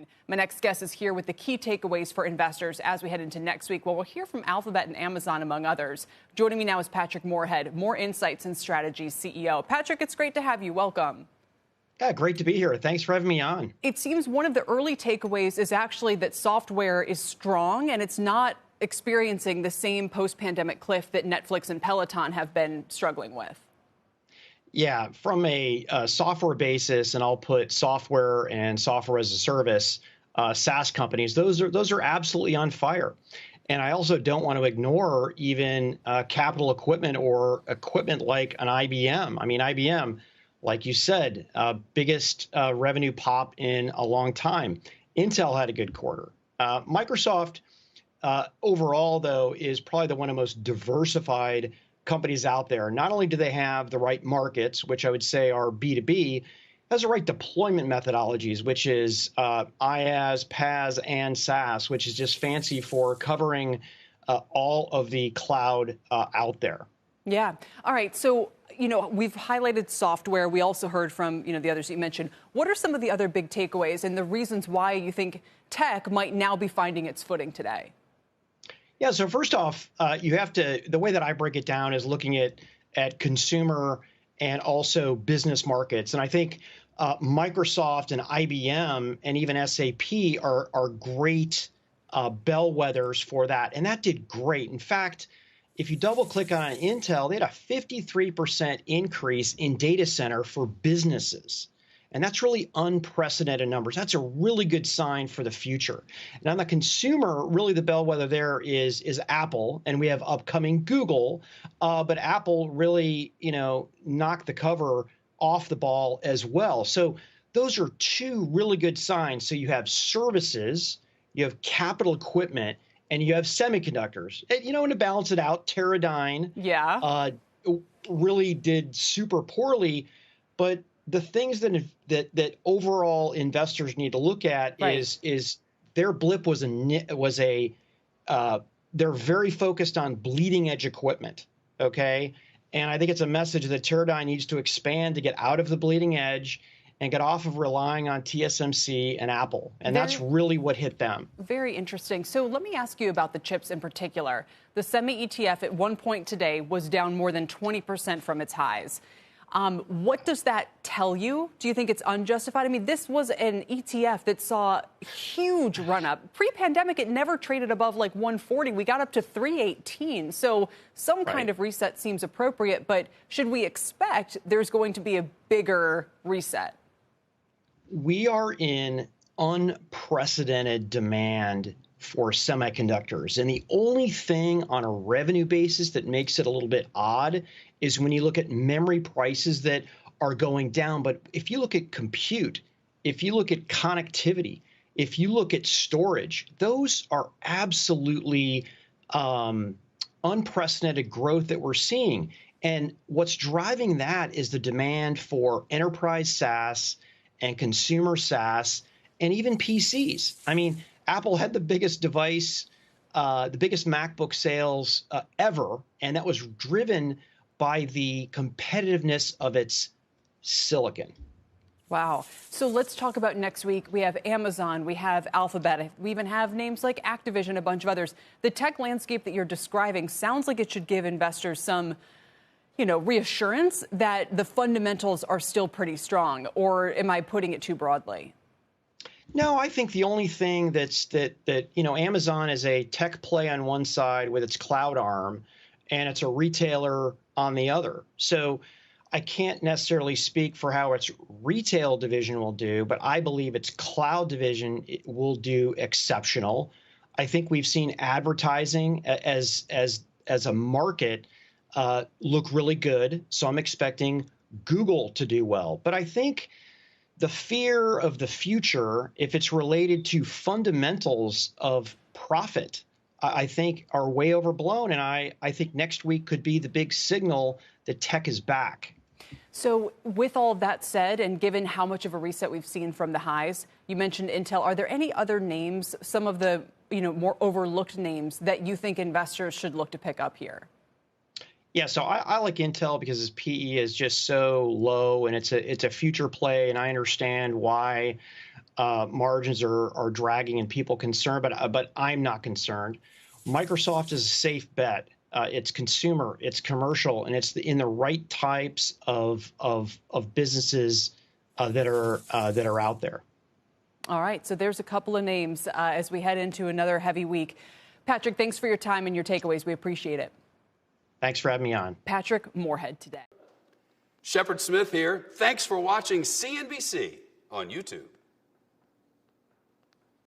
9. My next guest is here with the key takeaways for investors as we head into next week. Well, we'll hear from Alphabet and Amazon, among others. Joining me now is Patrick Moorhead, More Insights and Strategies CEO. Patrick, it's great to have you. Welcome. Yeah, great to be here. Thanks for having me on. It seems one of the early takeaways is actually that software is strong and it's not experiencing the same post-pandemic cliff that Netflix and Peloton have been struggling with. Yeah, from a software basis, and I'll put software and software as a service, SaaS companies, those are absolutely on fire. And I also don't want to ignore even capital equipment or equipment like an IBM. I mean, IBM, like you said, biggest revenue pop in a long time. Intel had a good quarter. Microsoft overall, though, is probably the one of the most diversified companies out there. Not only do they have the right markets, which I would say are B2B, has the right deployment methodologies, which is IaaS, PaaS, and SaaS, which is just fancy for covering all of the cloud out there. Yeah. All right. So, we've highlighted software. We also heard from, the others you mentioned. What are some of the other big takeaways and the reasons why you think tech might now be finding its footing today? Yeah, so first off, the way that I break it down is looking at consumer and also business markets. And I think Microsoft and IBM and even SAP are great bellwethers for that. And that did great. In fact, if you double click on Intel, they had a 53% increase in data center for businesses. And that's really unprecedented numbers. That's a really good sign for the future. And on the consumer, really the bellwether there is Apple, and we have upcoming Google. But Apple really, knocked the cover off the ball as well. So those are two really good signs. So you have services, you have capital equipment, and you have semiconductors. And to balance it out, Teradyne really did super poorly, but the things that overall investors need to look at is their blip they're very focused on bleeding edge equipment. Okay. And I think it's a message that Teradyne needs to expand to get out of the bleeding edge and get off of relying on TSMC and Apple. And that's really what hit them. Very interesting. So let me ask you about the chips in particular. The semi ETF at one point today was down more than 20% from its highs. What does that tell you? Do you think it's unjustified? I mean, this was an ETF that saw huge run up. Pre-pandemic, it never traded above like 140. We got up to 318. So some kind of reset seems appropriate. But should we expect there's going to be a bigger reset? We are in unprecedented demand for semiconductors. And the only thing on a revenue basis that makes it a little bit odd is when you look at memory prices that are going down. But if you look at compute, if you look at connectivity, if you look at storage, those are absolutely unprecedented growth that we're seeing. And what's driving that is the demand for enterprise SaaS and consumer SaaS and even PCs. I mean, Apple had the biggest device, the biggest MacBook sales ever, and that was driven by the competitiveness of its silicon. Wow. So let's talk about next week. We have Amazon, we have Alphabet, we even have names like Activision, a bunch of others. The tech landscape that you're describing sounds like it should give investors some, reassurance that the fundamentals are still pretty strong. Or am I putting it too broadly? No, I think the only thing that Amazon is a tech play on one side with its cloud arm, and it's a retailer on the other. So I can't necessarily speak for how its retail division will do, but I believe its cloud division will do exceptional. I think we've seen advertising as a market look really good. So I'm expecting Google to do well. But I think the fear of the future, if it's related to fundamentals of profit, I think are way overblown. And I think next week could be the big signal that tech is back. So with all of that said, and given how much of a reset we've seen from the highs, you mentioned Intel. Are there any other names, some of the more overlooked names that you think investors should look to pick up here? Yeah, so I like Intel because its PE is just so low, and it's a future play, and I understand why margins are dragging and people concerned, but I'm not concerned. Microsoft is a safe bet. It's consumer, it's commercial, and it's in the right types of businesses that are out there. All right, so there's a couple of names as we head into another heavy week. Patrick, thanks for your time and your takeaways. We appreciate it. Thanks for having me on. Patrick Moorhead today. Shepard Smith here. Thanks for watching CNBC on YouTube.